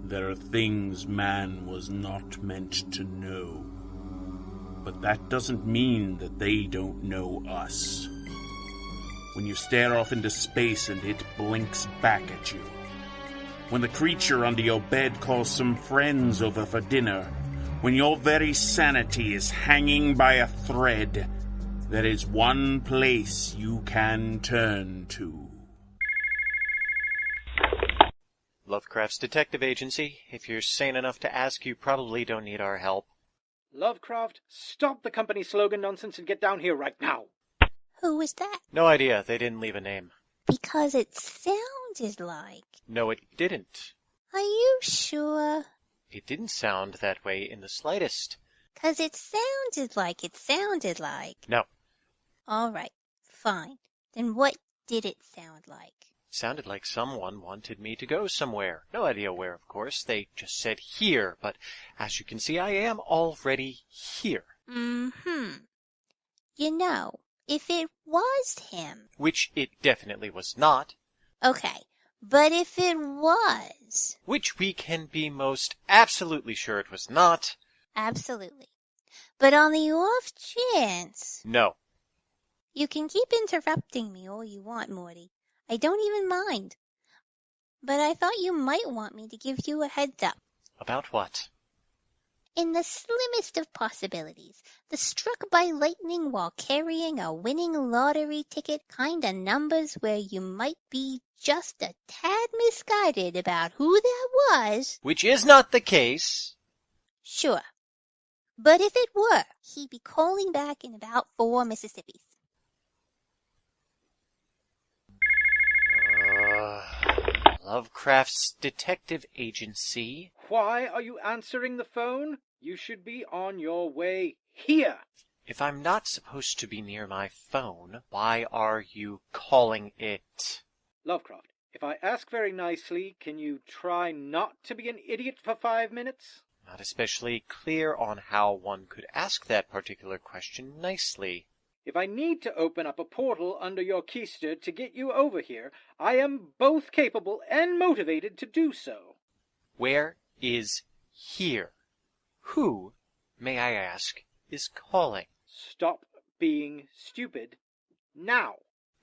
There are things man was not meant to know. But that doesn't mean that they don't know us. When you stare off into space and it blinks back at you. When the creature under your bed calls some friends over for dinner. When your very sanity is hanging by a thread. There is one place you can turn to. Lovecraft's detective agency. If you're sane enough to ask, you probably don't need our help. Lovecraft, stop the company slogan nonsense and get down here right now. Who was that? No idea. They didn't leave a name. Because it sounded like... No, it didn't. Are you sure? It didn't sound that way in the slightest. 'Cause it sounded like... No. All right, fine. Then what did it sound like? Sounded like someone wanted me to go somewhere. No idea where, of course. They just said here, but as you can see, I am already here. Mm-hmm. You know, if it was him... Which it definitely was not. Okay, but if it was... Which we can be most absolutely sure it was not. Absolutely. But on the off chance... No. You can keep interrupting me all you want, Morty. I don't even mind. But I thought you might want me to give you a heads up. About what? In the slimmest of possibilities, the struck by lightning while carrying a winning lottery ticket kinda numbers where you might be just a tad misguided about who that was. Which is not the case. Sure. But if it were, he'd be calling back in about 4 Mississippis. Lovecraft's detective agency. Why are you answering the phone? You should be on your way here. If I'm not supposed to be near my phone, why are you calling it? Lovecraft, if I ask very nicely, can you try not to be an idiot for 5 minutes? Not especially clear on how one could ask that particular question nicely. If I need to open up a portal under your keister to get you over here, I am both capable and motivated to do so. Where is here? Who, may I ask, is calling? Stop being stupid. Now.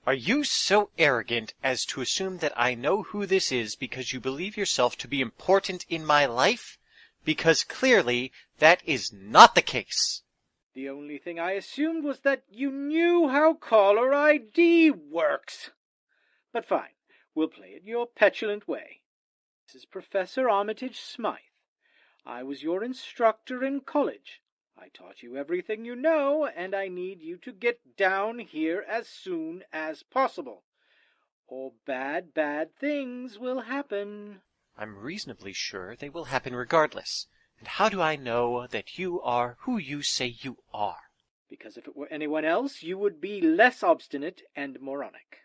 Are you so arrogant as to assume that I know who this is because you believe yourself to be important in my life? Because clearly that is not the case. The only thing I assumed was that you knew how caller ID works. But fine, we'll play it your petulant way. This is Professor Armitage Smythe. I was your instructor in college. I taught you everything you know, and I need you to get down here as soon as possible. Or bad things will happen. I'm reasonably sure they will happen regardless. And how do I know that you are who you say you are? Because if it were anyone else, you would be less obstinate and moronic.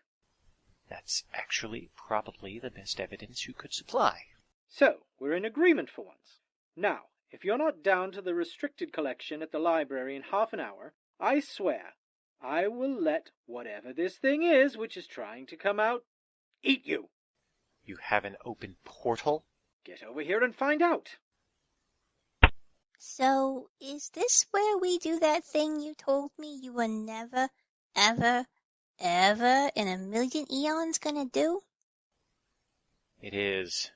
That's actually probably the best evidence you could supply. So, we're in agreement for once. Now, if you're not down to the restricted collection at the library in half an hour, I swear I will let whatever this thing is which is trying to come out eat you. You have an open portal? Get over here and find out. So, is this where we do that thing you told me you were never, ever, ever in a million eons gonna do? It is.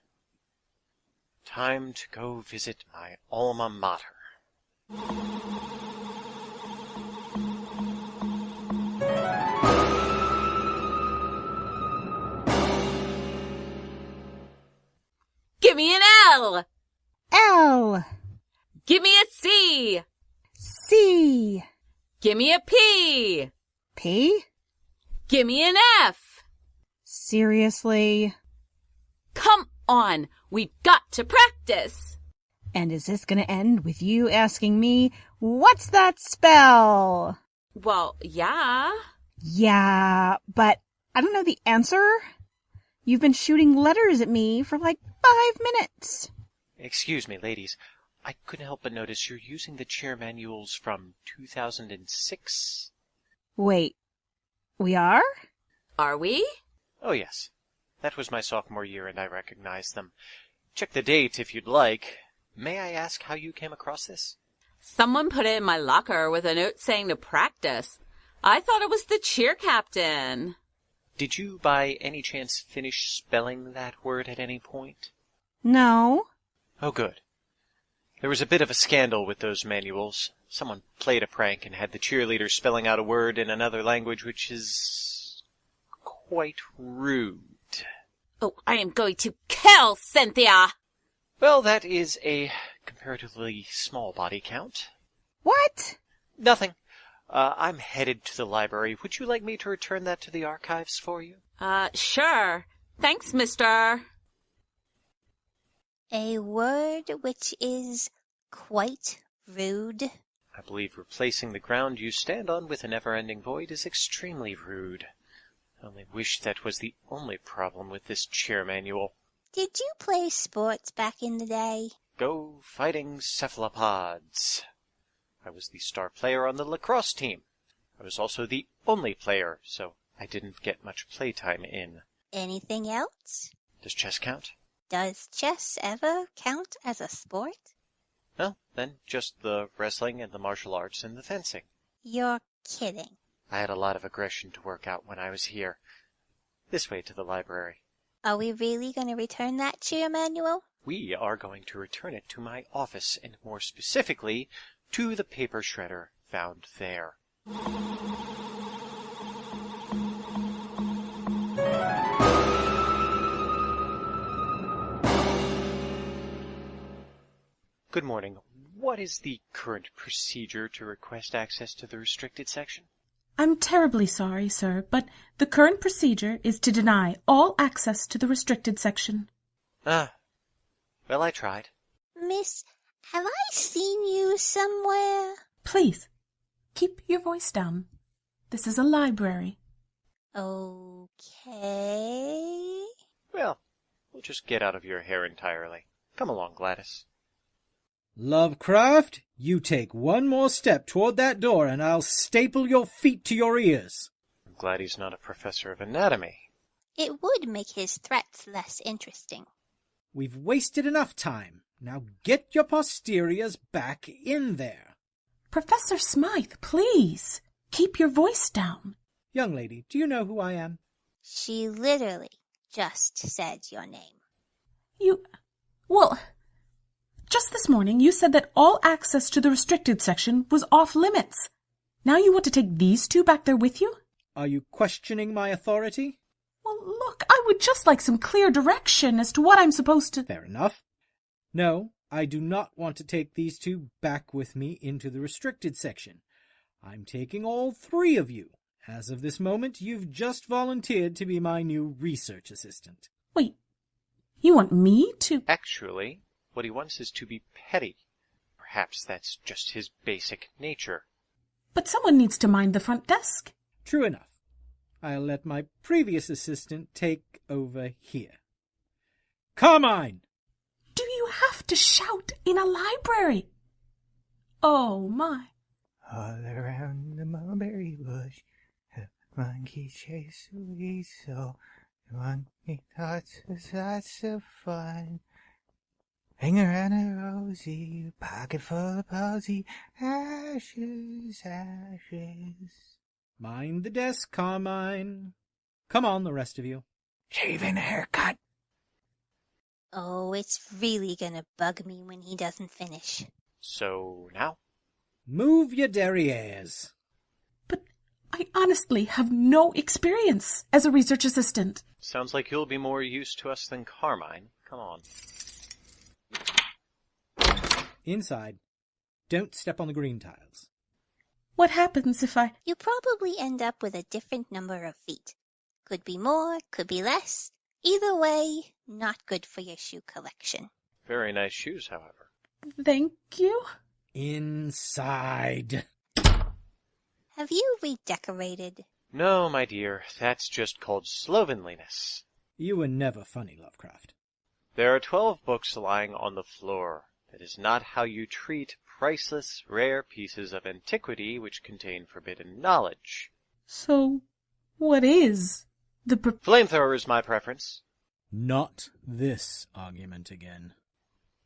Time to go visit my alma-mater. Give me an L! L. Give me a C! C. Give me a P! P? Give me an F! Seriously? Come on, we've got to practice! And is this gonna end with you asking me, what's that spell? Well, yeah. Yeah, but I don't know the answer. You've been shooting letters at me for like 5 minutes. Excuse me, ladies. I couldn't help but notice you're using the chair manuals from 2006. Wait, we are? Are we? Oh, yes. That was my sophomore year, and I recognized them. check the date if you'd like. May I ask how you came across this? Someone put it in my locker with a note saying to practice. I thought it was the cheer captain. Did you by any chance finish spelling that word at any point? No. Oh, good. There was a bit of a scandal with those manuals. Someone played a prank and had the cheerleader spelling out a word in another language which is quite rude. Oh, I am going to kill Cynthia! Well, that is a comparatively small body count. What? Nothing. I'm headed to the library. Would you like me to return that to the archives for you? Sure. Thanks, mister. A word which is quite rude. I believe replacing the ground you stand on with a never-ending void is extremely rude. I only wish that was the only problem with this cheer manual. Did you play sports back in the day? Go Fighting Cephalopods. I was the star player on the lacrosse team. I was also the only player, so I didn't get much playtime in. Anything else? Does chess count? Does chess ever count as a sport? No, then just the wrestling and the martial arts and the fencing. You're kidding. I had a lot of aggression to work out when I was here. This way to the library. Are we really going to return that cheer manual? We are going to return it to my office, and more specifically, to the paper shredder found there. Good morning. What is the current procedure to request access to the restricted section? I'm terribly sorry, sir, but the current procedure is to deny all access to the restricted section. Well, I tried. Miss, have I seen you somewhere? Please, keep your voice down. This is a library. Okay. Well, we'll just get out of your hair entirely. Come along, Gladys. Lovecraft, you take one more step toward that door and I'll staple your feet to your ears. I'm glad he's not a professor of anatomy. It would make his threats less interesting. We've wasted enough time. Now get your posteriors back in there. Professor Smythe, please, keep your voice down. Young lady, do you know who I am? She literally just said your name. Well, just this morning you said that all access to the restricted section was off limits. Now you want to take these two back there with you? Are you questioning my authority? Well, look, I would just like some clear direction as to what I'm supposed to... Fair enough. No, I do not want to take these two back with me into the restricted section. I'm taking all three of you. As of this moment, you've just volunteered to be my new research assistant. Wait, you want me to... Actually, what he wants is to be petty. Perhaps that's just his basic nature. But someone needs to mind the front desk. True enough. I'll let my previous assistant take over here. Carmine! Do you have to shout in a library? Oh, my. All around the mulberry bush, the monkey chase a weasel. The monkey thoughts was lots of fun. Hang around a rosy, pocket full of posy, ashes, ashes. Mind the desk, Carmine. Come on, the rest of you. Shaving haircut. Oh, it's really gonna bug me when he doesn't finish. So now? Move your derrieres. But I honestly have no experience as a research assistant. Sounds like you'll be more used to us than Carmine. Come on. Inside. Don't step on the green tiles. What happens if I... You probably end up with a different number of feet. Could be more, could be less. Either way, not good for your shoe collection. Very nice shoes, however. Thank you. Inside. Have you redecorated? No, my dear, that's just called slovenliness. You were never funny, Lovecraft. There are 12 books lying on the floor. That is not how you treat priceless, rare pieces of antiquity which contain forbidden knowledge. So, what is the... Flamethrower is my preference. Not this argument again.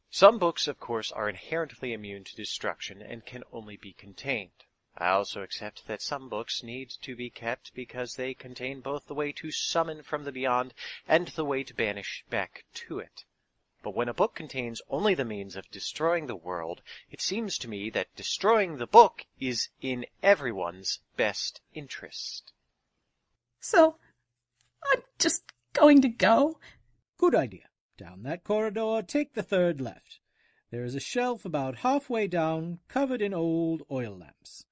Some books, of course, are inherently immune to destruction and can only be contained. I also accept that some books need to be kept because they contain both the way to summon from the beyond and the way to banish back to it. But when a book contains only the means of destroying the world, it seems to me that destroying the book is in everyone's best interest. So, I'm just going to go. Good idea. Down that corridor, take the third left. There is a shelf about halfway down, covered in old oil lamps.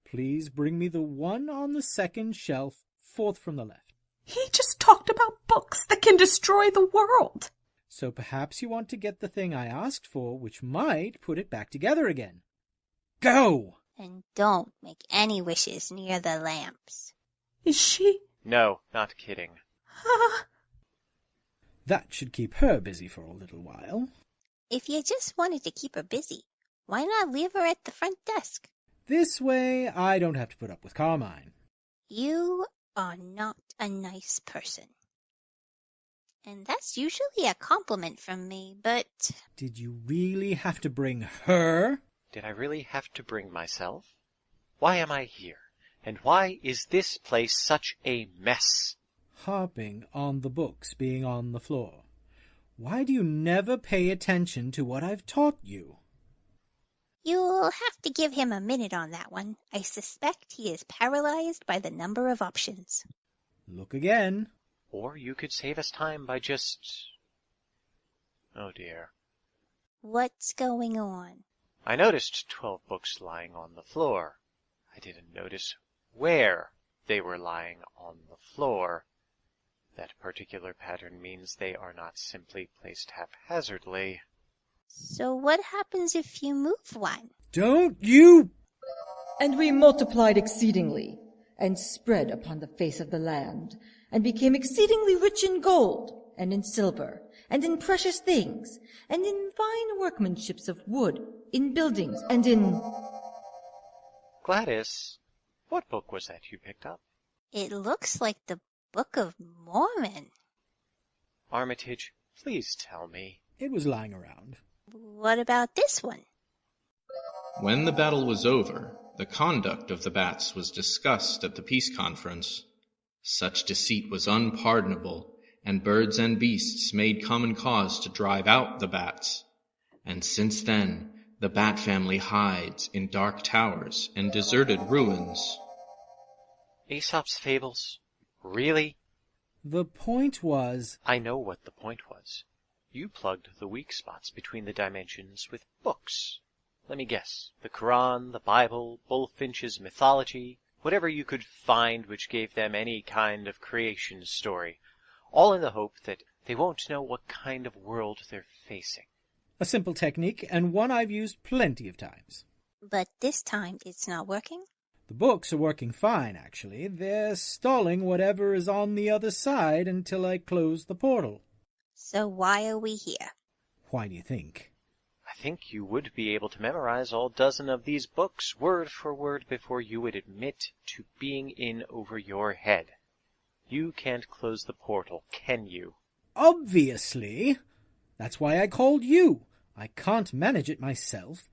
Please bring me the one on the second shelf, fourth from the left. He just talked about books that can destroy the world. So perhaps you want to get the thing I asked for, which might put it back together again. Go! And don't make any wishes near the lamps. Is she? No, not kidding. That should keep her busy for a little while. If you just wanted to keep her busy, why not leave her at the front desk? This way, I don't have to put up with Carmine. You are not a nice person. And that's usually a compliment from me, but... Did you really have to bring her? Did I really have to bring myself? Why am I here? And why is this place such a mess? Harping on the books being on the floor. Why do you never pay attention to what I've taught you? You'll have to give him a minute on that one. I suspect he is paralyzed by the number of options. Look again. Or you could save us time by just... Oh dear. What's going on? I noticed 12 books lying on the floor. I didn't notice where they were lying on the floor. That particular pattern means they are not simply placed haphazardly. So what happens if you move one? Don't you... And we multiplied exceedingly, and spread upon the face of the land, and became exceedingly rich in gold, and in silver, and in precious things, and in fine workmanships of wood, in buildings, and in... Gladys, what book was that you picked up? It looks like the Book of Mormon. Armitage, please tell me. It was lying around. What about this one? When the battle was over, the conduct of the bats was discussed at the peace conference. Such deceit was unpardonable, and birds and beasts made common cause to drive out the bats. And since then, the bat family hides in dark towers and deserted ruins. Aesop's fables? Really? The point was... I know what the point was. You plugged the weak spots between the dimensions with books. Let me guess. The Quran, the Bible, Bullfinch's mythology, whatever you could find which gave them any kind of creation story, all in the hope that they won't know what kind of world they're facing. A simple technique, and one I've used plenty of times. But this time it's not working? The books are working fine, actually. They're stalling whatever is on the other side until I close the portal. So why are we here? Why do you think? I think you would be able to memorize all dozen of these books word for word before you would admit to being in over your head. You can't close the portal, can you? Obviously. That's why I called you. I can't manage it myself,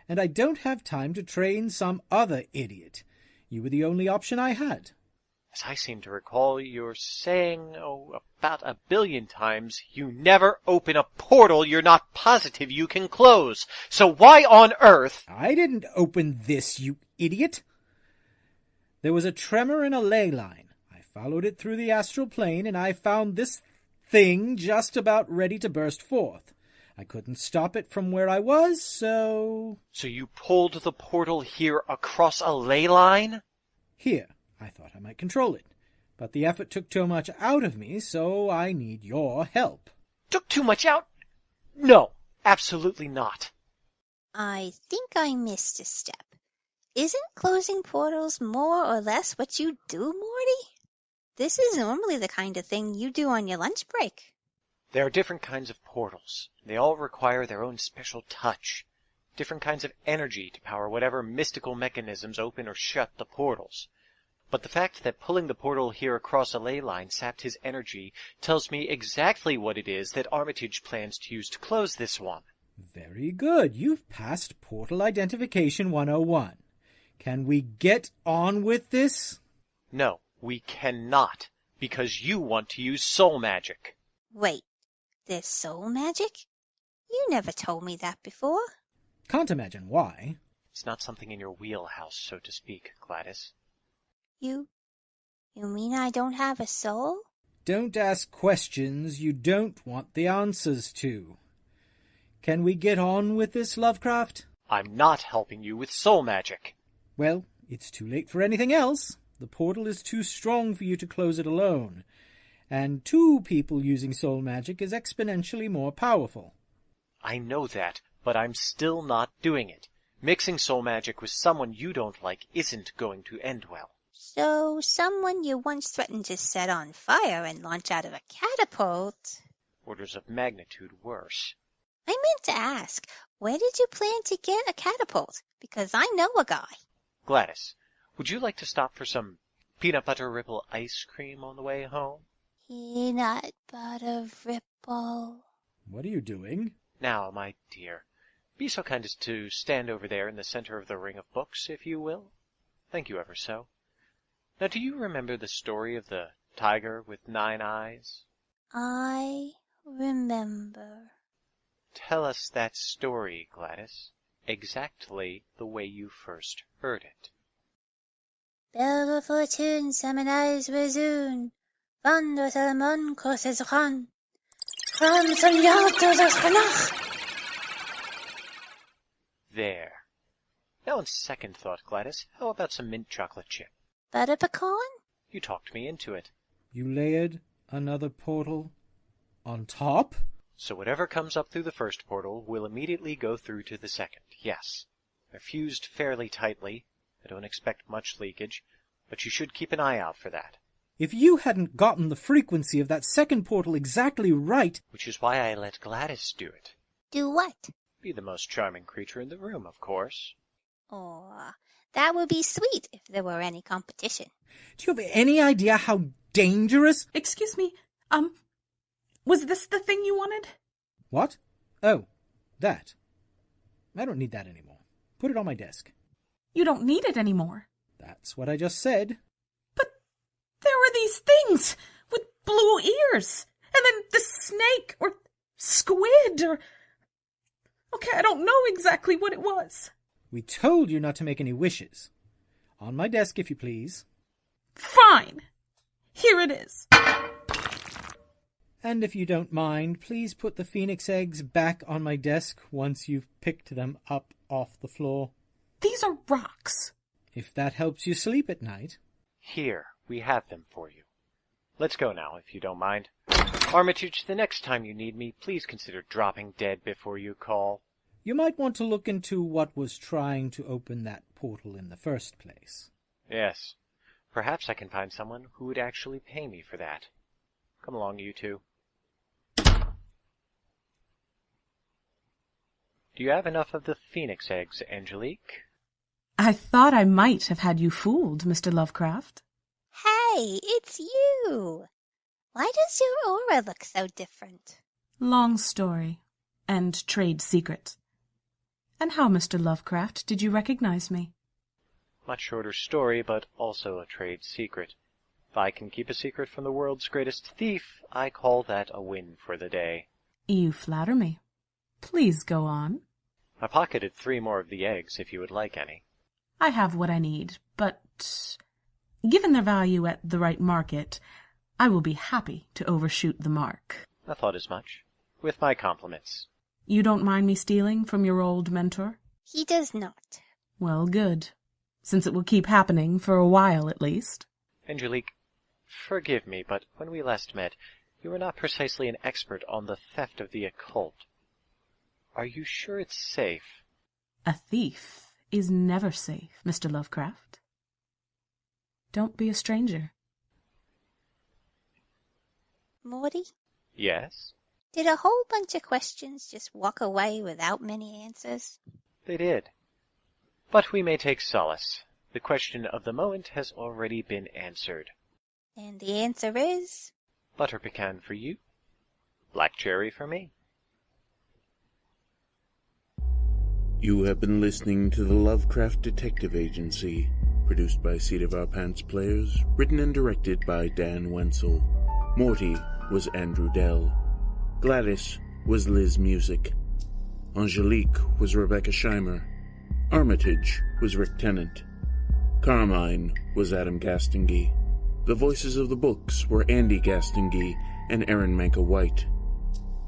and I don't have time to train some other idiot. You were the only option I had. As I seem to recall, you're saying, about 1 billion times, you never open a portal you're not positive you can close. So why on earth? I didn't open this, you idiot. There was a tremor in a ley line. I followed it through the astral plane, and I found this thing just about ready to burst forth. I couldn't stop it from where I was, so... So you pulled the portal here across a ley line? Here. I thought I might control it, but the effort took too much out of me, so I need your help. Took too much out? No, absolutely not. I think I missed a step. Isn't closing portals more or less what you do, Morty? This is normally the kind of thing you do on your lunch break. There are different kinds of portals. They all require their own special touch. Different kinds of energy to power whatever mystical mechanisms open or shut the portals. But the fact that pulling the portal here across a ley line sapped his energy tells me exactly what it is that Armitage plans to use to close this one. Very good. You've passed Portal Identification 101. Can we get on with this? No, we cannot, because you want to use soul magic. Wait, there's soul magic? You never told me that before. Can't imagine why. It's not something in your wheelhouse, so to speak, Gladys. You mean I don't have a soul? Don't ask questions you don't want the answers to. Can we get on with this, Lovecraft? I'm not helping you with soul magic. Well, it's too late for anything else. The portal is too strong for you to close it alone. And 2 people using soul magic is exponentially more powerful. I know that, but I'm still not doing it. Mixing soul magic with someone you don't like isn't going to end well. So someone you once threatened to set on fire and launch out of a catapult. Orders of magnitude worse. I meant to ask, where did you plan to get a catapult? Because I know a guy. Gladys, would you like to stop for some peanut butter ripple ice cream on the way home? Peanut butter ripple. What are you doing? Now, my dear, be so kind as to stand over there in the center of the ring of books, if you will. Thank you ever so. Now, do you remember the story of the tiger with 9 eyes? I remember. Tell us that story, Gladys, exactly the way you first heard it. Belle fortune, 7 eyes resume. Van der Salmon crosses ran. There. Now, on second thought, Gladys, how about some mint chocolate chip? Butter pecan? You talked me into it. You layered another portal on top? So whatever comes up through the first portal will immediately go through to the second, yes. They're fused fairly tightly. I don't expect much leakage, but you should keep an eye out for that. If you hadn't gotten the frequency of that second portal exactly right... Which is why I let Gladys do it. Do what? Be the most charming creature in the room, of course. Oh, that would be sweet if there were any competition. Do you have any idea how dangerous... Excuse me, was this the thing you wanted? What? Oh, that. I don't need that anymore. Put it on my desk. You don't need it anymore. That's what I just said. But there were these things with blue ears, and then the snake, or squid, or... Okay, I don't know exactly what it was. We told you not to make any wishes. On my desk, if you please. Fine. Here it is. And if you don't mind, please put the phoenix eggs back on my desk once you've picked them up off the floor. These are rocks. If that helps you sleep at night. Here, we have them for you. Let's go now, if you don't mind. Armitage, the next time you need me, please consider dropping dead before you call. You might want to look into what was trying to open that portal in the first place. Yes. Perhaps I can find someone who would actually pay me for that. Come along, you two. Do you have enough of the phoenix eggs, Angelique? I thought I might have had you fooled, Mr. Lovecraft. Hey, it's you! Why does your aura look so different? Long story, and trade secret. And how, Mr. Lovecraft, did you recognize me? Much shorter story, but also a trade secret. If I can keep a secret from the world's greatest thief, I call that a win for the day. You flatter me. Please go on. I pocketed 3 more of the eggs, if you would like any. I have what I need, but given their value at the right market, I will be happy to overshoot the mark. I thought as much. With my compliments. You don't mind me stealing from your old mentor? He does not. Well, good, since it will keep happening for a while at least. Angelique, forgive me, but when we last met, you were not precisely an expert on the theft of the occult. Are you sure it's safe? A thief is never safe, Mr. Lovecraft. Don't be a stranger. Morty? Yes? Did a whole bunch of questions just walk away without many answers? They did. But we may take solace. The question of the moment has already been answered. And the answer is? Butter pecan for you, black cherry for me. You have been listening to the Lovecraft Detective Agency, produced by Seat of Our Pants players, written and directed by Dan Wenzel. Morty was Andrew Dell. Gladys was Liz Music. Angelique was Rebecca Scheimer. Armitage was Rick Tennant. Carmine was Adam Gastonguay. The voices of the books were Andy Gastonguay and Aaron Manka-White.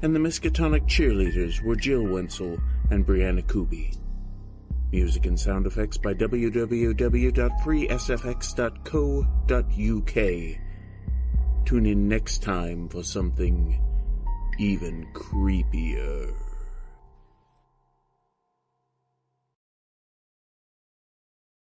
And the Miskatonic cheerleaders were Jill Wenzel and Brianna Kuby. Music and sound effects by www.freesfx.co.uk. Tune in next time for something even creepier.